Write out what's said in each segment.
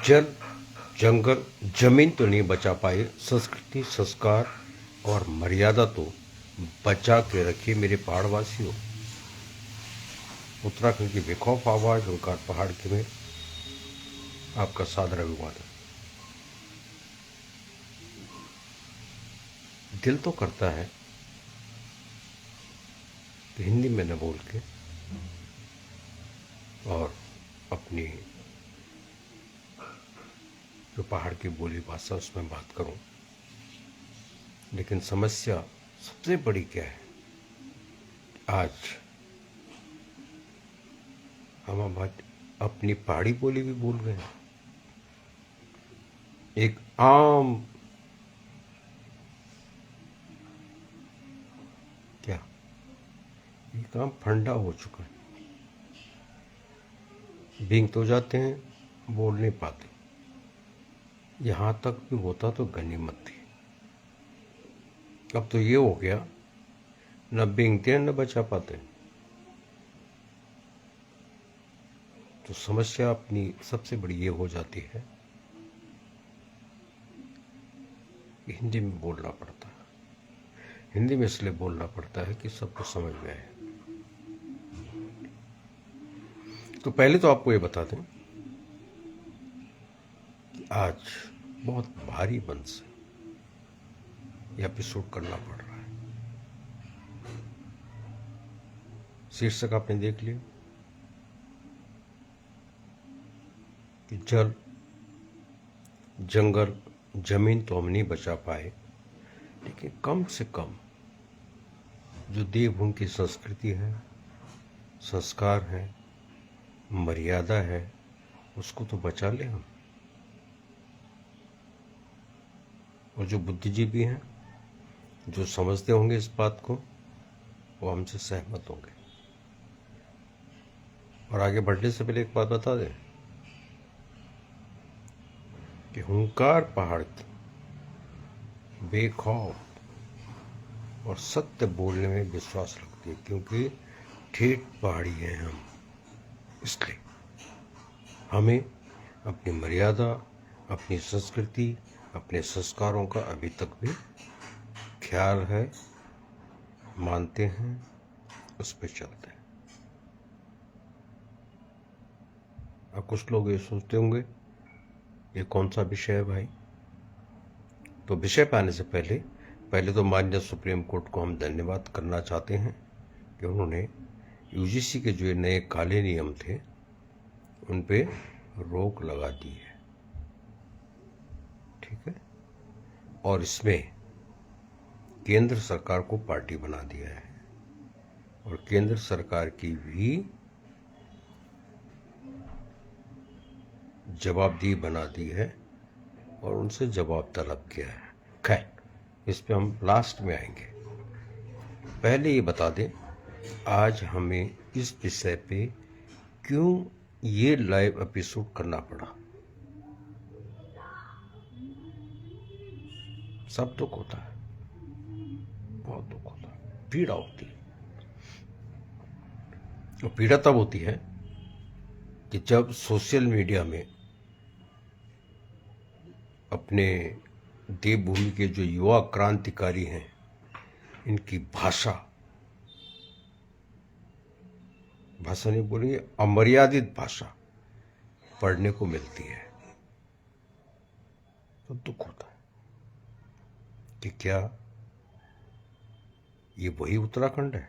जल, जंगल, जमीन तो नहीं बचा पाए, संस्कृति, संस्कार और मर्यादा तो बचा के रखिए मेरे पहाड़वासियों। उत्तराखंड की बेखौफ आवाज ओंकार पहाड़ के में आपका सादर अभिवादन। दिल तो करता है कि हिंदी में न बोल के और अपनी जो पहाड़ की बोली भाषा उसमें बात करूं, लेकिन समस्या सबसे बड़ी क्या है? आज हम अपनी पहाड़ी बोली भी भूल गए। एक आम क्या एक आम फंडा हो चुका है। भींग तो जाते हैं, बोल नहीं पाते। यहां तक भी होता तो गनीमत थी। अब तो ये हो गया, न भींगते हैं न बचा पाते। तो समस्या अपनी सबसे बड़ी ये हो जाती है कि हिंदी में बोलना पड़ता है। हिंदी में इसलिए बोलना पड़ता है कि सबको समझ में आए। तो पहले तो आपको ये बता दें कि आज बहुत भारी मन से यह एपिसोड करना पड़ रहा है। शीर्षक आपने देख लिया कि जल, जंगल, जमीन तो हम नहीं बचा पाए, लेकिन कम से कम जो देवभूमि की संस्कृति है, संस्कार है, मर्यादा है, उसको तो बचा ले हम। और जो बुद्धिजीवी हैं, जो समझते होंगे इस बात को, वो हमसे सहमत होंगे। और आगे बढ़ने से पहले एक बात बता दें कि हुंकार पहाड़ की बेखौफ और सत्य बोलने में विश्वास रखती है, क्योंकि ठेठ पहाड़ी हैं हम। इसलिए हमें अपनी मर्यादा, अपनी संस्कृति, अपने संस्कारों का अभी तक भी ख्याल है, मानते हैं, उस पर चलते हैं। अब कुछ लोग ये सोचते होंगे ये कौन सा विषय है भाई? तो विषय पे आने से पहले तो माननीय सुप्रीम कोर्ट को हम धन्यवाद करना चाहते हैं कि उन्होंने यूजीसी के जो नए काले नियम थे उन पे रोक लगा दी है। ठीक है। और इसमें केंद्र सरकार को पार्टी बना दिया है और केंद्र सरकार की भी जवाबदेही बना दी है और उनसे जवाब तलब किया है। खैर, इस पे हम लास्ट में आएंगे। पहले ये बता दें आज हमें इस विषय पे क्यों ये लाइव एपिसोड करना पड़ा। सब दुख होता है, बहुत दुख होता है, पीड़ा होती है। और पीड़ा तब होती है कि जब सोशल मीडिया में अपने देवभूमि के जो युवा क्रांतिकारी हैं, इनकी भाषा नहीं बोलेंगे, अमर्यादित भाषा पढ़ने को मिलती है तो दुख होता है कि क्या ये वही उत्तराखंड है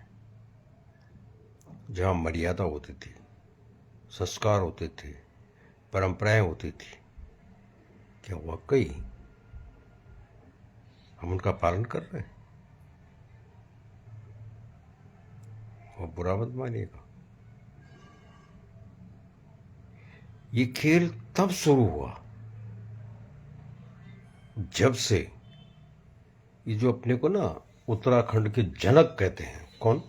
जहां मर्यादा होती थी, संस्कार होते थे, परंपराएं होती थी? क्या वाकई हम उनका पालन कर रहे हैं? और बुरा मत मानिएगा, ये खेल तब शुरू हुआ जब से ये जो अपने को ना उत्तराखंड के जनक कहते हैं, कौन?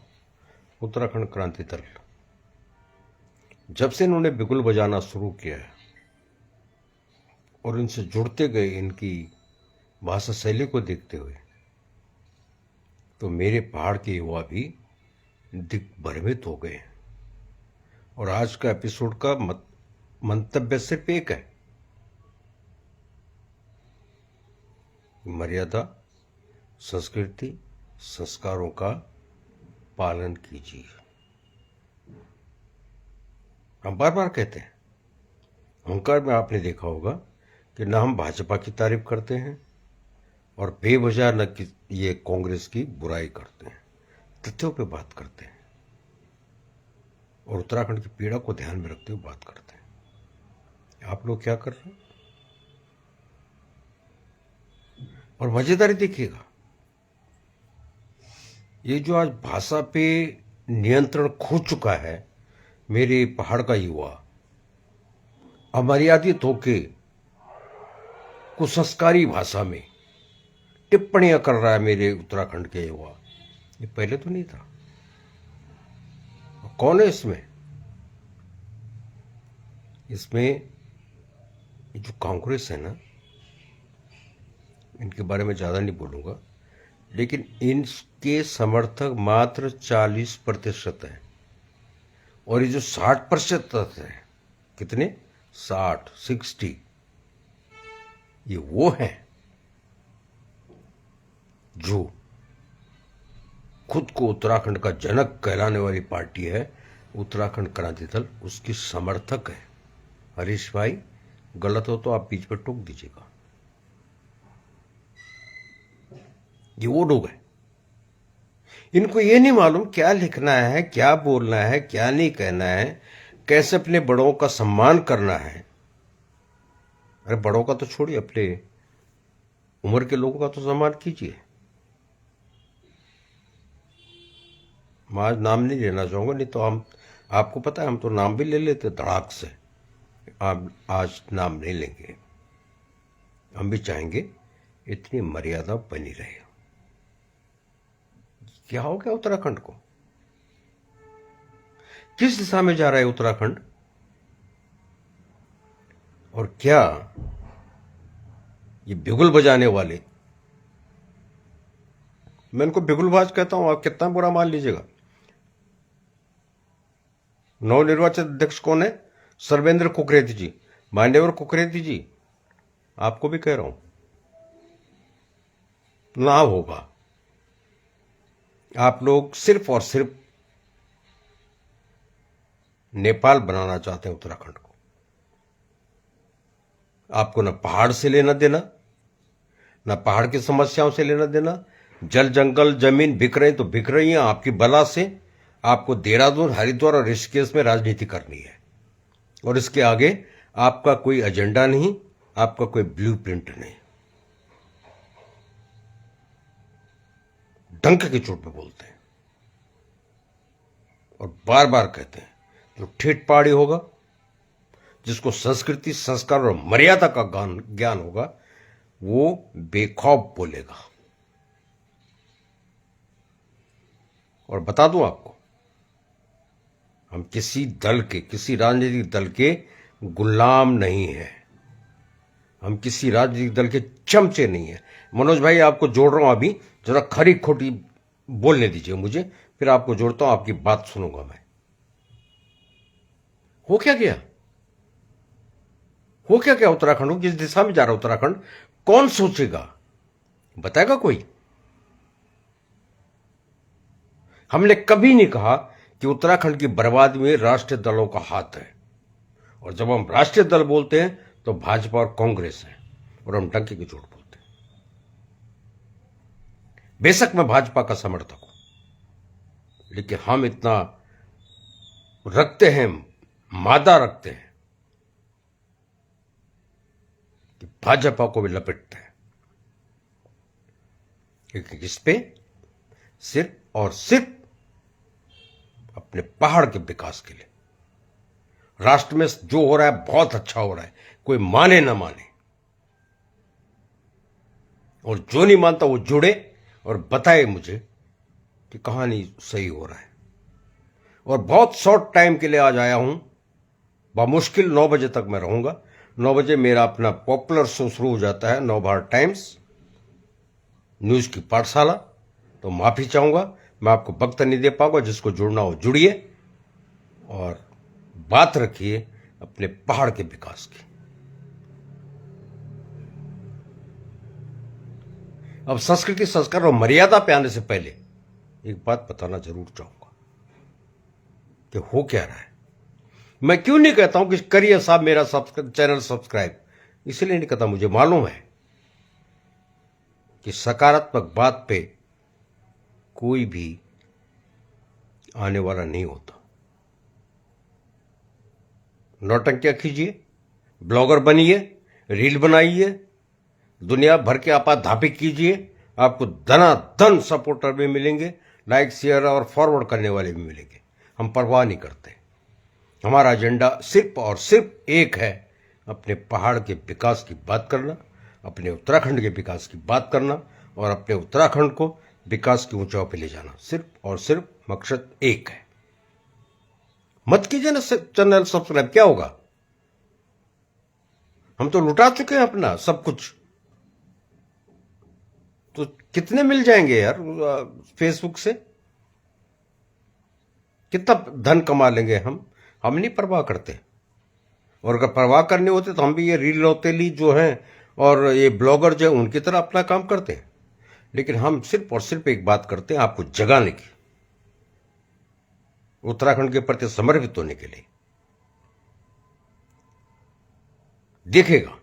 उत्तराखंड क्रांति दल। जब से इन्होंने बिगुल बजाना शुरू किया है और इनसे जुड़ते गए, इनकी भाषा शैली को देखते हुए, तो मेरे पहाड़ के युवा भी दिग्भ्रमित हो गए। और आज का एपिसोड का मंतव्य सिर्फ एक है मर्यादा, संस्कृति, संस्कारों का पालन कीजिए। हम बार बार कहते हैं। अहंकार में आपने देखा होगा कि न हम भाजपा की तारीफ करते हैं और बेवजह न कि ये कांग्रेस की बुराई करते हैं, तथ्यों पे बात करते हैं और उत्तराखंड की पीड़ा को ध्यान में रखते हुए बात करते हैं। आप लोग क्या कर रहे हैं? और मजेदारी देखिएगा, ये जो आज भाषा पे नियंत्रण खो चुका है मेरे पहाड़ का युवा, अमर्यादित होके कुसंस्कारी भाषा में टिप्पणियां कर रहा है मेरे उत्तराखंड के युवा। ये पहले तो नहीं था। कौन है इसमें? ये जो कांग्रेस है ना, इनके बारे में ज्यादा नहीं बोलूंगा, लेकिन इनके समर्थक मात्र 40% है और ये जो 60% है, कितने 60 ये वो हैं जो खुद को उत्तराखंड का जनक कहलाने वाली पार्टी है उत्तराखंड क्रांति दल, उसकी समर्थक है। हरीश भाई गलत हो तो आप बीच में टोक दीजिएगा। ये वो लोग हैं, इनको ये नहीं मालूम क्या लिखना है, क्या बोलना है, क्या नहीं कहना है, कैसे अपने बड़ों का सम्मान करना है। अरे बड़ों का तो छोड़िए, अपने उम्र के लोगों का तो सम्मान कीजिए। मैं आज नाम नहीं लेना चाहूंगा, नहीं तो हम, आपको पता है हम तो नाम भी ले लेते धड़ाक से। आप आज नाम नहीं लेंगे, हम भी चाहेंगे इतनी मर्यादा बनी रहे। क्या हो गया उत्तराखंड को? किस दिशा में जा रहा है उत्तराखंड? और क्या ये बिगुल बजाने वाले, मैं इनको बिगुलबाज कहता हूं, आप कितना बुरा मान लीजिएगा। नवनिर्वाचित अध्यक्ष कौन है? सर्वेंद्र कुकरेती जी। मान्यवर कुकरेती जी, आपको भी कह रहा हूं, ना होगा। आप लोग सिर्फ और सिर्फ नेपाल बनाना चाहते हैं उत्तराखंड को। आपको न पहाड़ से लेना देना, न पहाड़ की समस्याओं से लेना देना। जल जंगल जमीन बिक रहे तो बिक रही हैं आपकी बला से। आपको देहरादून, हरिद्वार और ऋषिकेश में राजनीति करनी है और इसके आगे आपका कोई एजेंडा नहीं, आपका कोई ब्लूप्रिंट नहीं। डंक की चोट पे बोलते हैं और बार बार कहते हैं। जो ठेठ पहाड़ी होगा, जिसको संस्कृति, संस्कार और मर्यादा का ज्ञान होगा, वो बेखौफ बोलेगा। और बता दूं आपको, हम किसी दल के, किसी राजनीतिक दल के गुलाम नहीं है। हम किसी राजनीतिक दल के चमचे नहीं है। मनोज भाई, आपको जोड़ रहा हूं अभी, जरा खरी खोटी बोलने दीजिए मुझे, फिर आपको जोड़ता हूं, आपकी बात सुनूंगा मैं। हो क्या गया? हो क्या गया उत्तराखंड को? किस दिशा में जा रहा उत्तराखंड? कौन सोचेगा? बताएगा कोई? हमने कभी नहीं कहा कि उत्तराखंड की बर्बादी में राष्ट्रीय दलों का हाथ है। और जब हम राष्ट्रीय दल बोलते हैं तो भाजपा और कांग्रेस है, और हम डंके की चोट बोलते हैं। बेशक मैं भाजपा का समर्थक हूं, लेकिन हम इतना रखते हैं, मादा रखते हैं कि भाजपा को भी लपेटते हैं, क्योंकि इस पे सिर्फ और सिर्फ अपने पहाड़ के विकास के लिए। राष्ट्र में जो हो रहा है बहुत अच्छा हो रहा है, कोई माने ना माने, और जो नहीं मानता वो जुड़े और बताए मुझे कि कहानी सही हो रहा है। और बहुत शॉर्ट टाइम के लिए आज आया हूं, बामुश्किल 9 बजे तक मैं रहूंगा। 9 बजे मेरा अपना पॉपुलर शो शुरू हो जाता है, नवभारत टाइम्स न्यूज की पाठशाला। तो माफी चाहूंगा, मैं आपको वक्त नहीं दे पाऊंगा। जिसको जुड़ना हो जुड़िए और बात रखिए अपने पहाड़ के विकास की। अब संस्कृति, संस्कार और मर्यादा पे आने से पहले एक बात बताना जरूर चाहूंगा कि हो क्या रहा है। मैं क्यों नहीं कहता हूं कि करिए साहब मेरा चैनल सब्सक्राइब, इसलिए नहीं कहता, मुझे मालूम है कि सकारात्मक बात पे कोई भी आने वाला नहीं होता। नौटंकियां कीजिए, ब्लॉगर बनिए, रील बनाइए, दुनिया भर के आपाधापी कीजिए, आपको धनाधन सपोर्टर भी मिलेंगे, लाइक शेयर और फॉरवर्ड करने वाले भी मिलेंगे। हम परवाह नहीं करते। हमारा एजेंडा सिर्फ और सिर्फ एक है, अपने पहाड़ के विकास की बात करना, अपने उत्तराखंड के विकास की बात करना और अपने उत्तराखंड को विकास की ऊंचाइयों पर ले जाना। सिर्फ और सिर्फ मकसद एक है। मत कीजिए ना चैनल सब्सक्राइब, क्या होगा? हम तो लुटा चुके हैं अपना सब कुछ। तो कितने मिल जाएंगे यार फेसबुक से? कितना धन कमा लेंगे हम नहीं परवाह करते। और अगर परवाह करने होते तो हम भी ये रील लौतेली जो हैं और ये ब्लॉगर जो है उनकी तरह अपना काम करते हैं। लेकिन हम सिर्फ और सिर्फ एक बात करते हैं, आपको जगाने की, उत्तराखंड के प्रति समर्पित होने के लिए। देखेगा,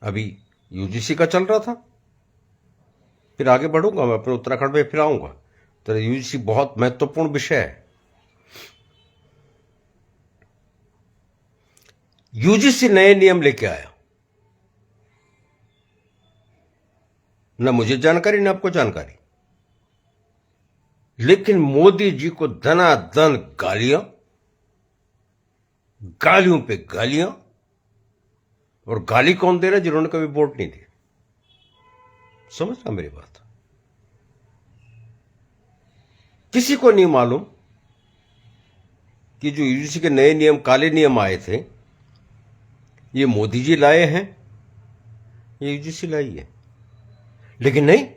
अभी यूजीसी का चल रहा था, फिर आगे बढ़ूंगा मैं अपने उत्तराखंड में, फिर आऊंगा। तो यूजीसी बहुत महत्वपूर्ण विषय है। यूजीसी नए नियम लेके आया, न मुझे जानकारी न आपको जानकारी, लेकिन मोदी जी को धनाधन गालियां, गालियों पे गालियां। और गाली कौन दे रहा है? जिन्होंने कभी वोट नहीं दिया। समझना मेरी बात। किसी को नहीं मालूम कि जो यूजीसी के नए नियम, काले नियम आए थे, ये मोदी जी लाए हैं, ये यूजीसी लाई है। लेकिन नहीं,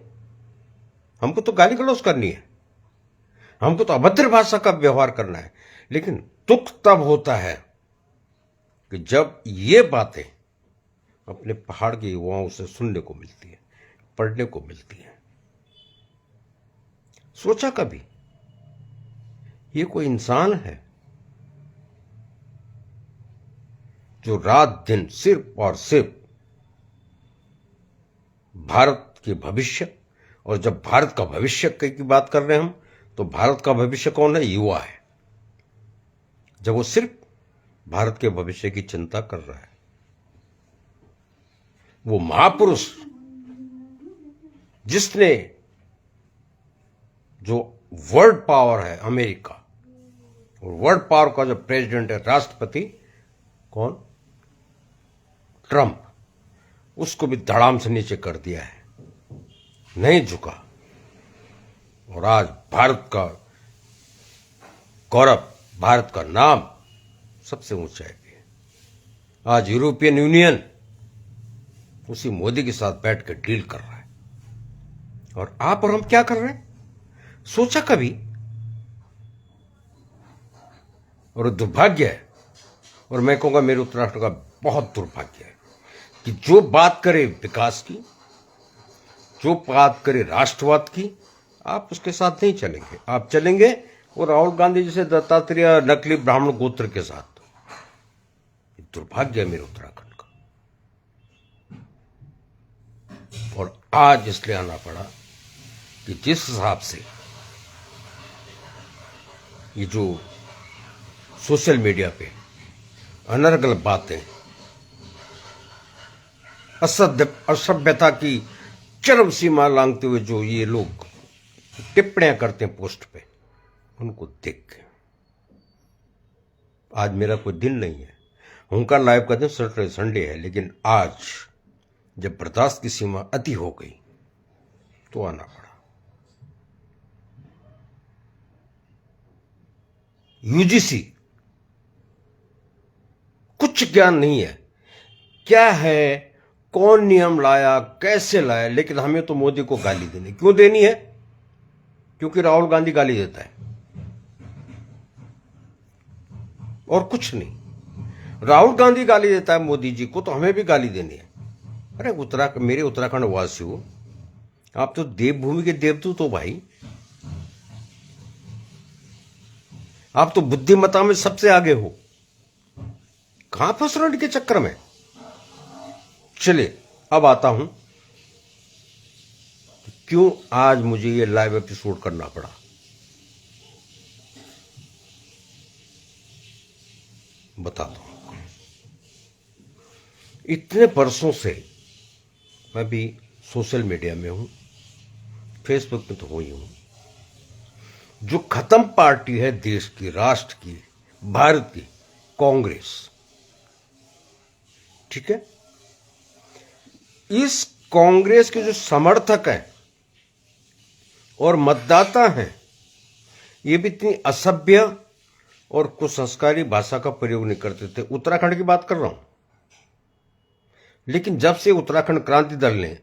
हमको तो गाली गलौज करनी है, हमको तो अभद्र भाषा का व्यवहार करना है। लेकिन दुख तब होता है कि जब ये बातें अपने पहाड़ के युवाओं से सुनने को मिलती है, पढ़ने को मिलती है। सोचा कभी ये कोई इंसान है जो रात दिन सिर्फ और सिर्फ भारत के भविष्य, और जब भारत का भविष्य की बात कर रहे हैं हम, तो भारत का भविष्य कौन है? युवा है। जब वो सिर्फ भारत के भविष्य की चिंता कर रहा है, वो महापुरुष जिसने, जो वर्ल्ड पावर है अमेरिका, और वर्ल्ड पावर का जो प्रेसिडेंट है, राष्ट्रपति कौन? ट्रंप, उसको भी धड़ाम से नीचे कर दिया है, नहीं झुका। और आज भारत का गौरव, भारत का नाम सबसे ऊंचाई पे है। आज यूरोपियन यूनियन उसी मोदी के साथ बैठ कर डील कर रहा है। और आप और हम क्या कर रहे हैं? सोचा कभी? और दुर्भाग्य है, और मैं कहूंगा मेरे उत्तराखंड का बहुत दुर्भाग्य है कि जो बात करे विकास की, जो बात करे राष्ट्रवाद की, आप उसके साथ नहीं चलेंगे। आप चलेंगे वो राहुल गांधी जैसे दत्तात्रेय नकली ब्राह्मण गोत्र के साथ। दुर्भाग्य है मेरे उत्तराखंड का। और आज इसलिए आना पड़ा कि जिस हिसाब से ये जो सोशल मीडिया पे अनर्गल बातें, असभ्यता की चरम सीमा लांघते हुए जो ये लोग टिप्पणियां करते हैं पोस्ट पे, उनको देख के आज मेरा कोई दिन नहीं है। उनका लाइव का दिन सैटरडे संडे है, लेकिन आज जब बर्दाश्त की सीमा अति हो गई तो आना पड़ा। यूजीसी कुछ ज्ञान नहीं है, क्या है, कौन नियम लाया, कैसे लाया, लेकिन हमें तो मोदी को गाली देनी। क्यों देनी है? क्योंकि राहुल गांधी गाली देता है, और कुछ नहीं। राहुल गांधी गाली देता है मोदी जी को, तो हमें भी गाली देनी है। अरे मेरे उत्तराखंड वासियों, आप तो देवभूमि के देवदूत हो भाई। आप तो बुद्धिमत्ता में सबसे आगे हो। कहां फंस रहे हो इनके चक्कर में। चलिए अब आता हूं क्यों आज मुझे ये लाइव एपिसोड करना पड़ा। बताता हूं। इतने वर्षों से मैं भी सोशल मीडिया में हूं, फेसबुक पे तो हूं ही हूं। जो खत्म पार्टी है देश की, राष्ट्र की, भारत की, कांग्रेस, ठीक है। इस कांग्रेस के जो समर्थक हैं और मतदाता हैं, ये भी इतनी असभ्य और कुसंस्कारी भाषा का प्रयोग नहीं करते थे। उत्तराखंड की बात कर रहा हूं। लेकिन जब से उत्तराखंड क्रांति दल ने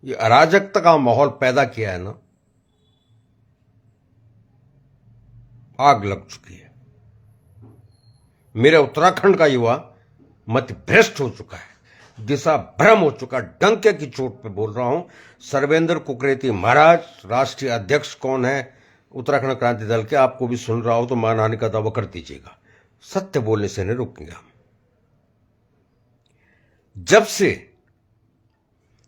ये अराजकता का माहौल पैदा किया है ना, आग लग चुकी है। मेरा उत्तराखंड का युवा मत भ्रष्ट हो चुका है, दिशा भ्रम हो चुका। डंके की चोट पे बोल रहा हूं। सर्वेंद्र कुकरेती महाराज राष्ट्रीय अध्यक्ष कौन है उत्तराखंड क्रांति दल के, आपको भी सुन रहा हो तो मानहानि का दावा कर दीजिएगा। सत्य बोलने से नहीं रुकेंगे हम। जब से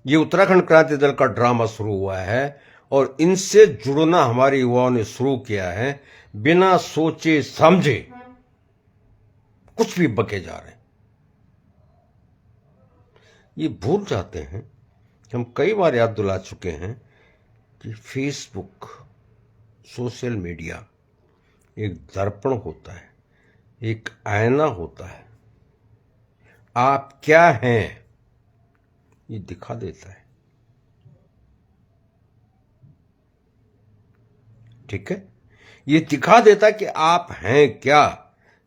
ये उत्तराखंड क्रांति दल का ड्रामा शुरू हुआ है और इनसे जुड़ना हमारे युवाओं ने शुरू किया है, बिना सोचे समझे कुछ भी बके जा रहे हैं। ये भूल जाते हैं, हम कई बार याद दिला चुके हैं कि फेसबुक, सोशल मीडिया एक दर्पण होता है, एक आईना होता है। आप क्या हैं ये दिखा देता है, ठीक है। ये दिखा देता है कि आप हैं क्या,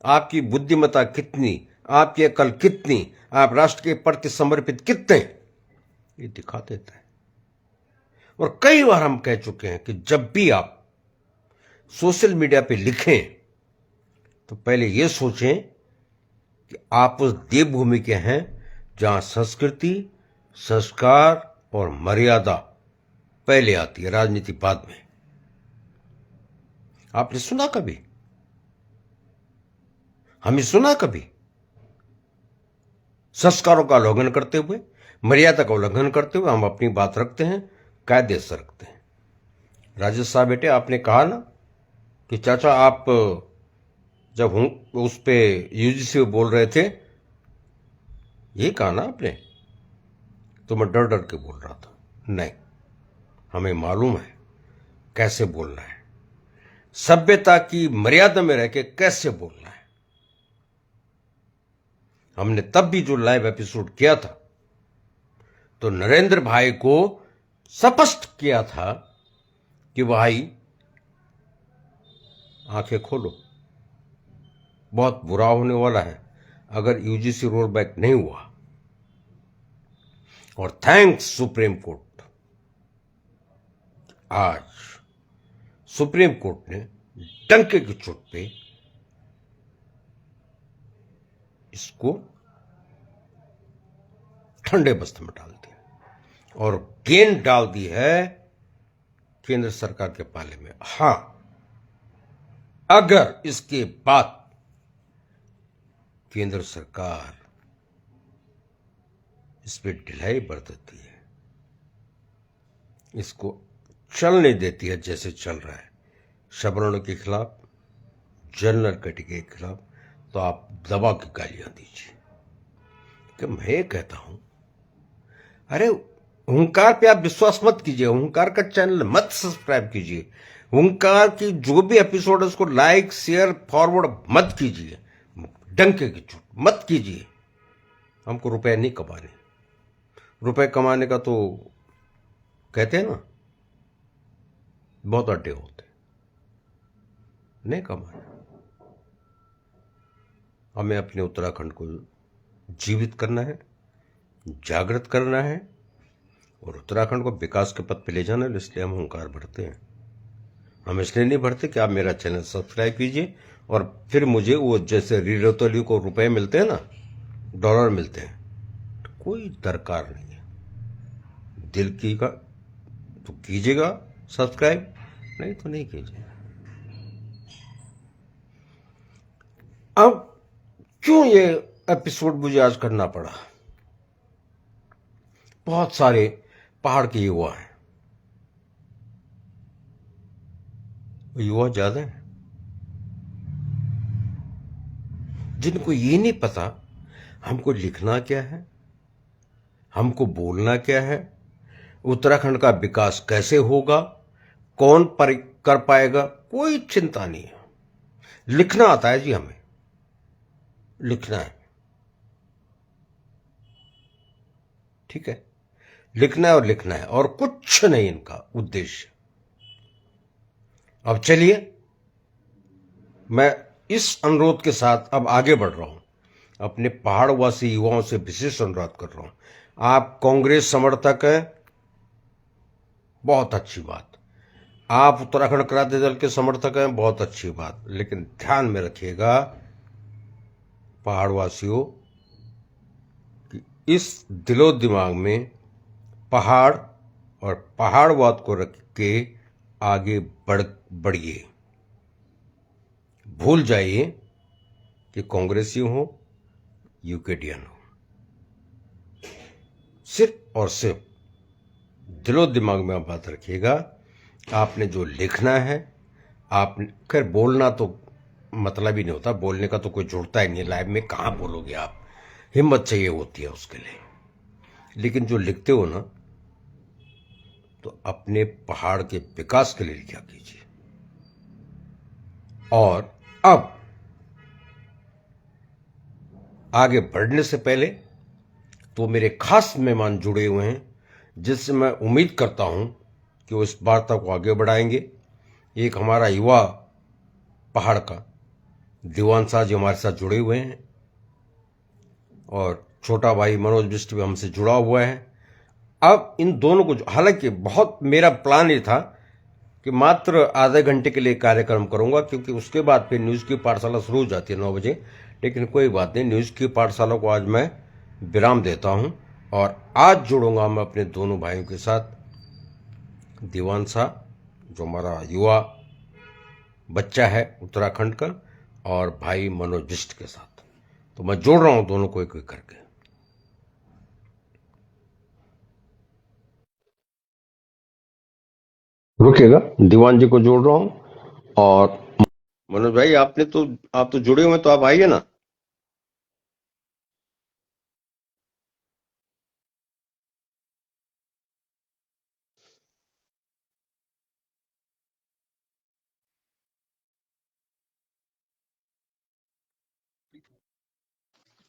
आपकी बुद्धिमत्ता कितनी, आपकी अकल कितनी, आप राष्ट्र के प्रति समर्पित कितने, ये दिखा देता है। और कई बार हम कह चुके हैं कि जब भी आप सोशल मीडिया पे लिखें तो पहले यह सोचें कि आप उस देवभूमि के हैं जहां संस्कृति, संस्कार और मर्यादा पहले आती है, राजनीति बाद में। आपने सुना कभी, हमें सुना कभी संस्कारों का उल्लंघन करते हुए, मर्यादा का उल्लंघन करते हुए हम अपनी बात रखते हैं, कायदे से रखते हैं। राजेश साहब बेटे, आपने कहा ना कि चाचा आप जब उस पे यूजीसी बोल रहे थे, ये कहा ना आपने, तो मैं डर डर के बोल रहा था। नहीं, हमें मालूम है कैसे बोलना है, सभ्यता की मर्यादा में रह के कैसे बोलना है। हमने तब भी जो लाइव एपिसोड किया था तो नरेंद्र भाई को स्पष्ट किया था कि भाई आंखें खोलो, बहुत बुरा होने वाला है अगर यूजीसी रोल बैक नहीं हुआ। और थैंक्स सुप्रीम कोर्ट, आज सुप्रीम कोर्ट ने डंके की चोट पे इसको ठंडे बस्ते में डाल दिया और गेंद डाल दी है केंद्र सरकार के पाले में। हां, अगर इसके बाद केंद्र सरकार इस पे ढिलाई बरतती है, इसको चलने देती है जैसे चल रहा है सवर्णों के खिलाफ, जनरल कैटेगरी के खिलाफ, तो आप दबा की गालियां दीजिए। कि मैं कहता हूं, अरे हुंकार पे आप विश्वास मत कीजिए, हुंकार का चैनल मत सब्सक्राइब कीजिए, हुंकार की जो भी एपिसोड है उसको लाइक, शेयर, फॉरवर्ड मत कीजिए, डंके की चोट मत कीजिए। हमको रुपए नहीं कमाने, रुपए कमाने का तो कहते हैं ना बहुत अड्डे होते, नहीं कमाना। हमें अपने उत्तराखंड को जीवित करना है, जागृत करना है और उत्तराखंड को विकास के पथ पे ले जाना है। इसलिए हम हुंकार भरते हैं। हम इसलिए नहीं भरते कि आप मेरा चैनल सब्सक्राइब कीजिए और फिर मुझे वो जैसे रीरोतली को रुपए मिलते हैं ना, डॉलर मिलते हैं, तो कोई दरकार नहीं है। दिल की का तो कीजिएगा सब्सक्राइब, नहीं तो नहीं कीजिए। अब क्यों ये एपिसोड मुझे आज करना पड़ा? बहुत सारे पहाड़ के युवा हैं, युवा ज्यादा हैं जिनको ये नहीं पता हमको लिखना क्या है, हमको बोलना क्या है, उत्तराखंड का विकास कैसे होगा, कौन कर पाएगा, कोई चिंता नहीं है। लिखना आता है जी, हमें लिखना है, ठीक है, लिखना है और लिखना है, और कुछ नहीं इनका उद्देश्य। अब चलिए, मैं इस अनुरोध के साथ अब आगे बढ़ रहा हूं, अपने पहाड़वासी युवाओं से विशेष अनुरोध कर रहा हूं। आप कांग्रेस समर्थक हैं, बहुत अच्छी बात। आप उत्तराखंड क्रांति दल के समर्थक हैं, बहुत अच्छी बात। लेकिन ध्यान में रखिएगा पहाड़वासियों कि इस दिलो दिमाग में पहाड़ और पहाड़वाद को रख के आगे बढ़िए। भूल जाइए कि कांग्रेसी हो, यूकेडियन हो। सिर्फ और सिर्फ दिलो दिमाग में आप बात रखिएगा, आपने जो लिखना है, आपने खैर बोलना तो मतलब ही नहीं होता, बोलने का तो कोई जुड़ता ही नहीं, लाइव में कहाँ बोलोगे आप, हिम्मत चाहिए होती है उसके लिए। लेकिन जो लिखते हो ना, तो अपने पहाड़ के विकास के लिए लिखा कीजिए। और अब आगे बढ़ने से पहले तो मेरे खास मेहमान जुड़े हुए हैं, जिससे मैं उम्मीद करता हूं कि वो इस वार्ता को आगे बढ़ाएंगे। एक हमारा युवा पहाड़ का दीवान साहब जी हमारे साथ जुड़े हुए हैं, और छोटा भाई मनोज बिष्ट भी हमसे जुड़ा हुआ है। अब इन दोनों को, हालांकि बहुत मेरा प्लान ये था कि मात्र आधे घंटे के लिए कार्यक्रम करूंगा, क्योंकि उसके बाद फिर न्यूज की पाठशाला शुरू हो जाती है 9 बजे। लेकिन कोई बात नहीं, न्यूज की पाठशाला को आज मैं विराम देता हूं, और आज जुड़ूंगा मैं अपने दोनों भाइयों के साथ, दीवान साहब जो हमारा युवा बच्चा है उत्तराखंड का, और भाई मनोज बिष्ट के साथ। तो मैं जोड़ रहा हूं दोनों को एक एक करके। रुकेगा, दीवान जी को जोड़ रहा हूं, और मनोज भाई आप तो जुड़े हुए हैं, तो आप आइए ना।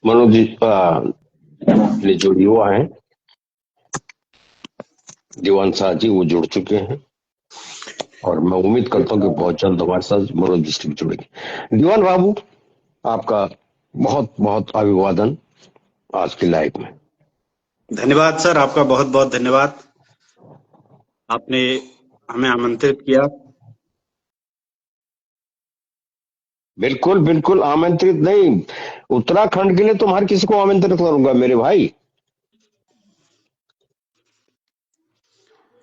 मनोज जी अपने जो युवा हैं, दीवान साहब जी वो जुड़ चुके हैं, और मैं उम्मीद करता हूं कि बहुत जल्द हमारे साथ मनोज बिष्ट भी जुड़ेंगे। दीवान बाबू, आपका बहुत बहुत अभिवादन आज की लाइव में। धन्यवाद सर, आपका बहुत बहुत धन्यवाद। आपने हमें आमंत्रित किया। बिल्कुल बिल्कुल, आमंत्रित नहीं, उत्तराखंड के लिए तो हर किसी को आमंत्रित करूंगा मेरे भाई।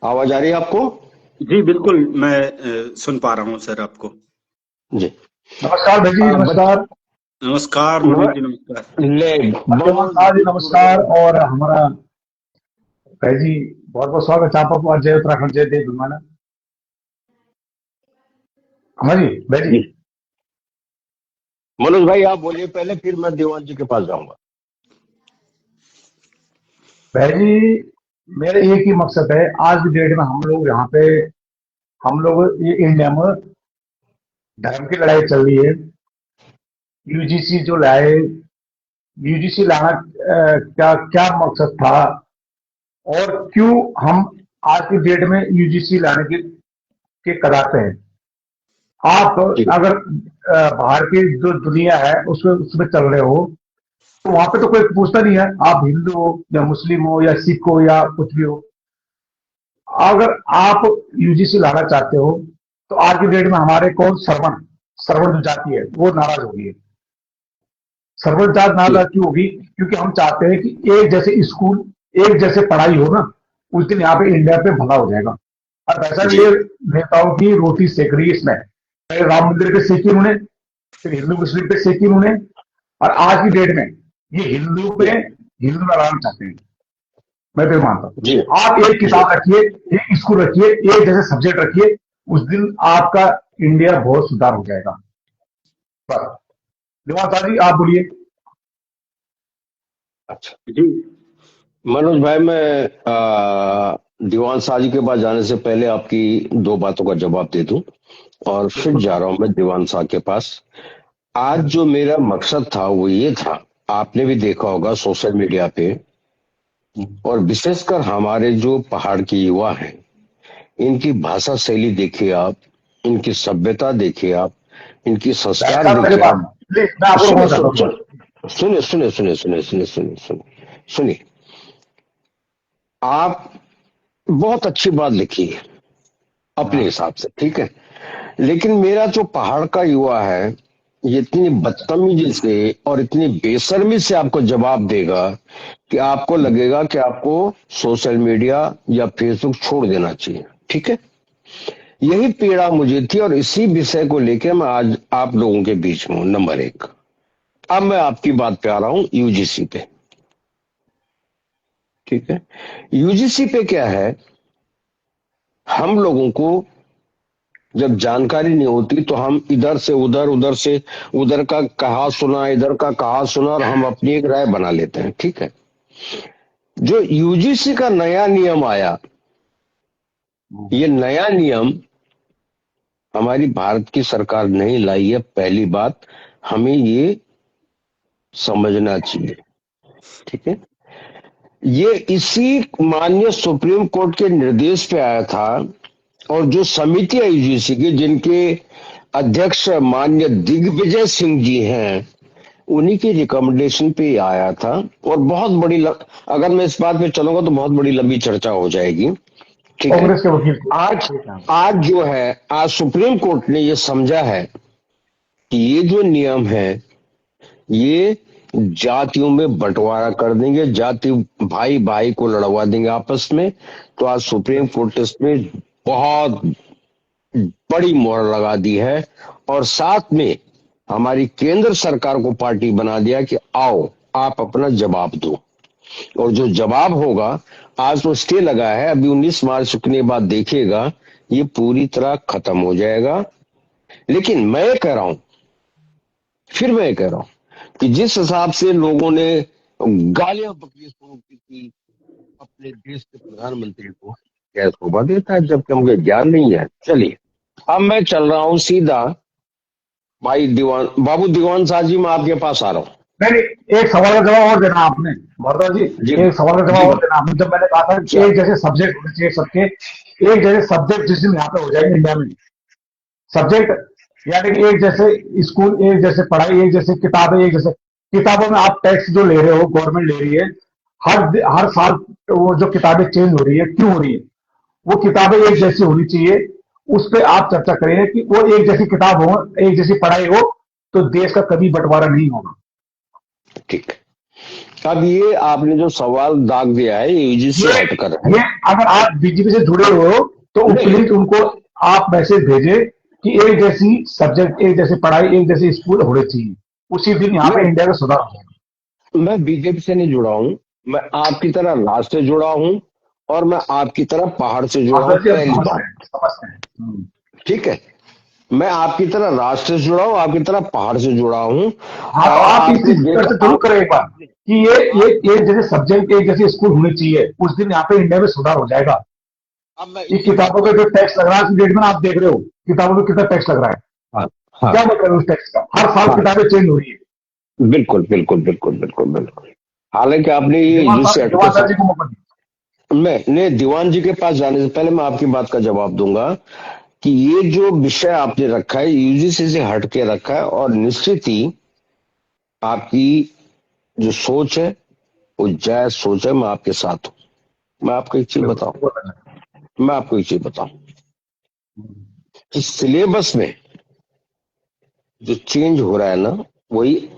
आवाज आ रही है आपको? जी बिल्कुल, मैं सुन पा रहा हूँ सर आपको जी। नमस्कार भाई जी, नमस्कार। नमस्कार मनोज जी, नमस्कार। ले नमस्कार जी, नमस्कार। और हमारा भाई जी बहुत बहुत स्वागत है आपको। जय उत्तराखंड, जय देव विमाना। हमारी भाई जी, मनोज भाई आप बोलिए पहले, फिर मैं दीवान जी के पास जाऊंगा। भाई जी मेरे एक ही मकसद है आज की डेट में, हम लोग यहाँ पे, हम लोग ये इंडिया में धर्म की लड़ाई चल रही है। यूजीसी जो लाए, यूजीसी लाना क्या क्या मकसद था, और क्यों हम आज की डेट में यूजीसी लाने के कगार पे हैं। आप अगर बाहर की जो दुनिया है उसमें चल रहे हो, तो वहां पे तो कोई पूछता नहीं है आप हिंदू हो या मुस्लिम हो या सिख हो या कुछ भी हो। अगर आप यूजीसी लाना चाहते हो, तो आज की डेट में हमारे कौन श्रवण श्रवण जो जाति है वो नाराज होगी। श्रवण जात नाराज क्यों होगी? क्योंकि हम चाहते हैं कि एक जैसे स्कूल, एक जैसे पढ़ाई हो ना, उस दिन यहाँ पे इंडिया पे भला हो जाएगा। और वैसा जी ये नेताओं की रोटी सेक रही है इसमें, पहले राम मंदिर पे सेकी उन्होंने, फिर हिंदू मुस्लिम पे सेकी उन्होंने, और आज की डेट में ये हिंदू पे हिंदू लड़ाना चाहते हैं। मैं तो ये मानता जी हूँ आप एक जी किताब रखिए, एक स्कूल रखिए, एक जैसे सब्जेक्ट रखिए, उस दिन आपका इंडिया बहुत सुधार हो जाएगा। बस दिवान साहब जी आप बोलिए। अच्छा, जी मनोज भाई, मैं दीवान साजी के पास जाने से पहले आपकी दो बातों का जवाब दे दूं और फिर जा रहा हूं मैं दीवान साहब के पास। आज जो मेरा मकसद था वो ये था, आपने भी देखा होगा सोशल मीडिया पे, और विशेषकर हमारे जो पहाड़ के युवा हैं, इनकी भाषा शैली देखिए आप, इनकी सभ्यता देखिए आप, इनकी बैठ संस्कार साहब मेरे देखिए पास, आप। प्लीज मैं आपको सुनिए रोकना चाहता हूँ। सुनिए सुनिए सुनिए सुनिए सुनिए सुनिए सुनिए सुनिए। आप बहुत अच्छी बात लिखी है अपने हिसाब से, ठीक है, लेकिन मेरा जो पहाड़ का युवा है, ये इतनी बदतमीजी से और इतनी बेशर्मी से आपको जवाब देगा कि आपको लगेगा कि आपको सोशल मीडिया या फेसबुक छोड़ देना चाहिए, ठीक है। यही पीड़ा मुझे थी और इसी विषय को लेकर मैं आज आप लोगों के बीच में हूं। नंबर एक, अब मैं आपकी बात पे आ रहा हूं, यूजीसी पे, ठीक है। यूजीसी पे क्या है, हम लोगों को जब जानकारी नहीं होती तो हम इधर से उधर, उधर से उधर का कहा सुना, इधर का कहा सुना, और हम अपनी एक राय बना लेते हैं, ठीक है। जो यूजीसी का नया नियम आया, ये नया नियम हमारी भारत की सरकार नहीं लाई है, पहली बात हमें ये समझना चाहिए, ठीक है। ये इसी माननीय सुप्रीम कोर्ट के निर्देश पे आया था, और जो समिति है यूजीसी की, जिनके अध्यक्ष माननीय दिग्विजय सिंह जी हैं, उन्हीं की रिकमेंडेशन पे आया था। और बहुत बड़ी अगर मैं इस बात पे चलूंगा तो बहुत बड़ी लंबी चर्चा हो जाएगी, ठीक है। कांग्रेस के वकील को आज ठीक है। आज जो है, आज सुप्रीम कोर्ट ने ये समझा है कि ये जो नियम है, ये जातियों में बंटवारा कर देंगे, जाति भाई भाई को लड़वा देंगे आपस में। तो आज सुप्रीम कोर्ट ने इसमें बहुत बड़ी मोहर लगा दी है, और साथ में हमारी केंद्र सरकार को पार्टी बना दिया कि आओ आप अपना जवाब दो। और जो जवाब होगा, आज तो स्टे लगा है, अभी 19 मार्च के बाद देखिएगा ये पूरी तरह खत्म हो जाएगा। लेकिन मैं कह रहा हूं, फिर मैं कह रहा हूं कि जिस हिसाब से लोगों ने गालियां बकनी शुरू की थी अपने देश के प्रधानमंत्री को, क्या शोभा देता है जबकि हमको ज्ञान नहीं है। चलिए, अब मैं चल रहा हूं सीधा भाई दीवान बाबू दीवान साहब जी, मैं आपके पास आ रहा हूं। नहीं नहीं, एक सवाल का जवाब और देना आपने, भरद्वाज जी, जी एक सवाल का जी जवाब और देना आपने। जब मैंने कहा था कि अच्छा, एक जैसे सब्जेक्ट होने चाहिए सबके, एक जैसे सब्जेक्ट जिस दिन यहाँ पे हो जाएंगे इंडिया में, सब्जेक्ट यानी कि एक जैसे स्कूल, एक जैसे पढ़ाई, एक जैसे किताबें, एक जैसे किताबों में आप टैक्स जो ले रहे हो, गवर्नमेंट ले रही है हर हर साल, वो जो किताबें चेंज हो रही है, क्यों हो रही है? वो किताबें एक जैसी होनी चाहिए, उस पर आप चर्चा करें कि वो एक जैसी किताब हो, एक जैसी पढ़ाई हो, तो देश का कभी बंटवारा नहीं होगा। ठीक। अब ये आपने जो सवाल दाग दिया है, ये यूजीसी ये से हटकर है। ये अगर आप बीजेपी से जुड़े हो तो नहीं, प्लीज उनको आप मैसेज भेजें कि एक जैसी सब्जेक्ट, एक जैसी पढ़ाई, एक जैसी स्कूल होने चाहिए, उसी दिन यहाँ पे मैं इंडिया का सुधार हो जाएगा। मैं बीजेपी से नहीं जुड़ा हूं, मैं आपकी तरह राष्ट्र से जुड़ा हूं, और मैं आपकी तरह पहाड़ से जुड़ा आप हूं, वैसे हम पहली समझते बात, हैं, समझते हैं। ठीक है। मैं आपकी तरह राष्ट्र से जुड़ा हूं, आपकी तरह पहाड़ से जुड़ा हूं। हाँ तो और आप इस आपने चीज पर देखा, जरूर करें एक बार कि ये एक जैसे सब्जेक्ट, एक जैसे स्कूल होनी चाहिए, उस दिन यहाँ पे इंडिया में सुधार हो जाएगा। अब मैं ये इसी बात किताबों पर, पे जो टैक्स लग रहा है, डेट में आप देख रहे हो किताबों पे कितना टैक्स लग रहा है, हाँ हाँ क्या मतलब है उस टैक्स का? हर साल हाँ, किताबें चेंज हो रही है। बिल्कुल बिल्कुल बिल्कुल बिल्कुल बिल्कुल। हालांकि आपने ये यूजीसी हट दिवान के साहब जी को मौका दीजिए। मैं दीवान जी के पास जाने से पहले मैं आपकी बात का जवाब दूंगा कि ये जो विषय आपने रखा है, यूजीसी से हट के रखा है, और निश्चित ही आपकी जो सोच है वो जायज सोच है, मैं आपके साथ हूं। मैं आपको एक चीज बताऊं, बहुत अच्छा। मैं आपको एक चीज बताऊं कि सिलेबस में जो चेंज हो रहा है ना, वही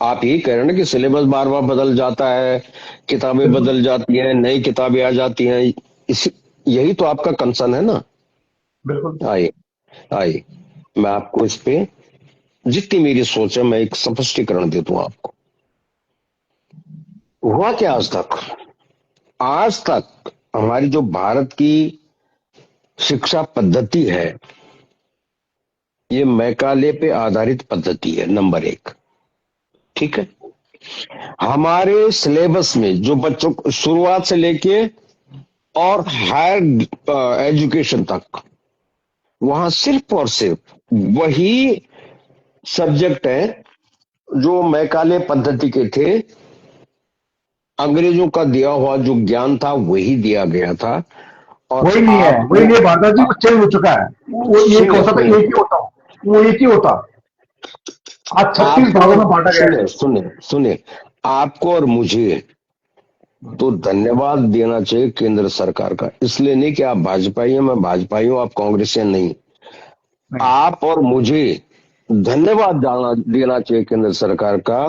आप यही कह रहे हैं ना कि सिलेबस बार बार बदल जाता है, किताबें बिल्कुल। बदल जाती हैं, नई किताबें आ जाती हैं। इसी यही तो आपका कंसर्न है ना। बिल्कुल। आइए आइए, मैं आपको इस पे जितनी मेरी सोच है मैं एक स्पष्टीकरण देता हूं आपको। हुआ क्या आज तक हमारी जो भारत की शिक्षा पद्धति है, ये मैकाले पे आधारित पद्धति है, नंबर 1। ठीक है, हमारे सिलेबस में जो बच्चों को शुरुआत से लेके और हायर एजुकेशन तक, वहां सिर्फ और सिर्फ वही सब्जेक्ट है जो मैकाले पद्धति के थे। अंग्रेजों का दिया हुआ जो ज्ञान था वही दिया गया था। और वही नहीं है, आपको वही नहीं है भारत जी, वो चेंज हो चुका है। वो एक सुनिए होता था, सुनिए एक ही होता, वो एक ही होता। आज 36 आपको भागों में बांटा गया है। सुनिए सुनिए सुनिए आपको और मुझे तो धन्यवाद देना चाहिए केंद्र सरकार का। इसलिए नहीं कि आप भाजपाई हैं, मैं भाजपाई हूं, आप कांग्रेसियन नहीं। नहीं, आप और मुझे धन्यवाद देना चाहिए केंद्र सरकार का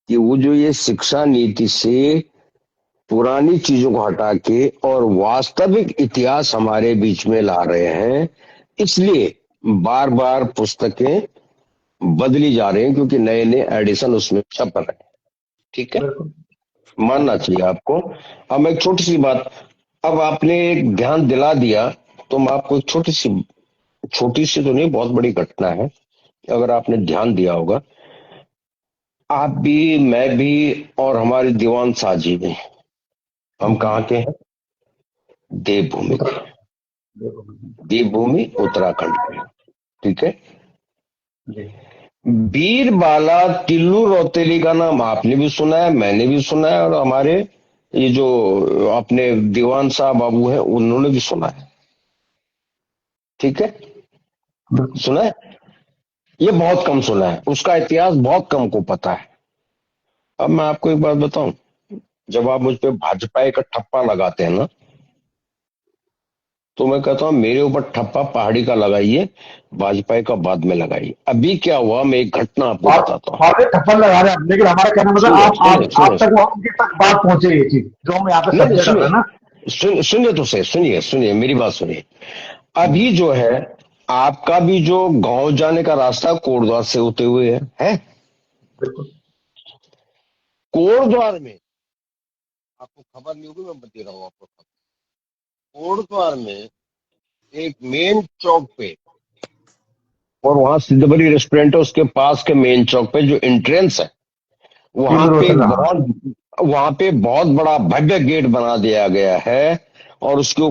कि वो जो ये शिक्षा नीति से पुरानी चीजों को हटा के और वास्तविक इतिहास हमारे बीच में ला रहे हैं। इसलिए बार बार पुस्तकें बदली जा रही हैं, क्योंकि नए नए एडिशन उसमें छप रहे हैं। ठीक है, बिल्कुल। मानना चाहिए आपको। अब मैं एक छोटी सी बात, अब आपने एक ध्यान दिला दिया, तो मैं आपको एक छोटी सी तो नहीं, बहुत बड़ी घटना है। अगर आपने ध्यान दिया होगा, आप भी, मैं भी और हमारे दीवान साजी भी, हम कहाँ के हैं? देवभूमि के। उत्तराखंड। बिल्कुल। देवभूमि उत्तराखंड के। ठीक है, जी। वीर बाला तिल्लू रौतेली का नाम आपने भी सुना है, मैंने भी सुना है, और हमारे ये जो अपने दीवान साहब बाबू हैं उन्होंने भी सुना है। ठीक है, बिल्कुल। सुना है। ये बहुत कम सुना है, उसका इतिहास बहुत कम को पता है। अब मैं आपको एक बात बताऊं, जब आप मुझ पे भाजपा का ठप्पा लगाते हैं ना, तो मैं कहता हूं मेरे ऊपर ठप्पा पहाड़ी का लगाइए, भाजपा का बाद में लगाइए। अभी क्या हुआ, मैं एक घटना आपको आप बताता हूँ। आगे ठप्पा लगा रहे हैं, लेकिन हमारा कहना मतलब सुनिए आप सुनिए सुनिए आप तक उनके तक बात पहुंचे, ये चीज जो हम यहाँ पे नहीं नहीं, चर्चा कर रहे हैं सुनिए ना। सुनिए तो सही, सुनिए मेरी बात सुनिए। अभी जो है, आपका भी जो गांव जाने का रास्ता कोटद्वार से होते हुए है? बिल्कुल। कोटद्वार में, आपको खबर नहीं होगी, मैं बता रहा हूँ आपको खबर। कोटद्वार में एक मेन चौक पे, और वहां सिद्धबरी रेस्टोरेंट है, उसके पास के मेन चौक पे जो एंट्रेंस है, वहां तीन पे रोज एक रहा। बहुत वहां पे बहुत बड़ा भव्य गेट बना दिया गया है, और उसके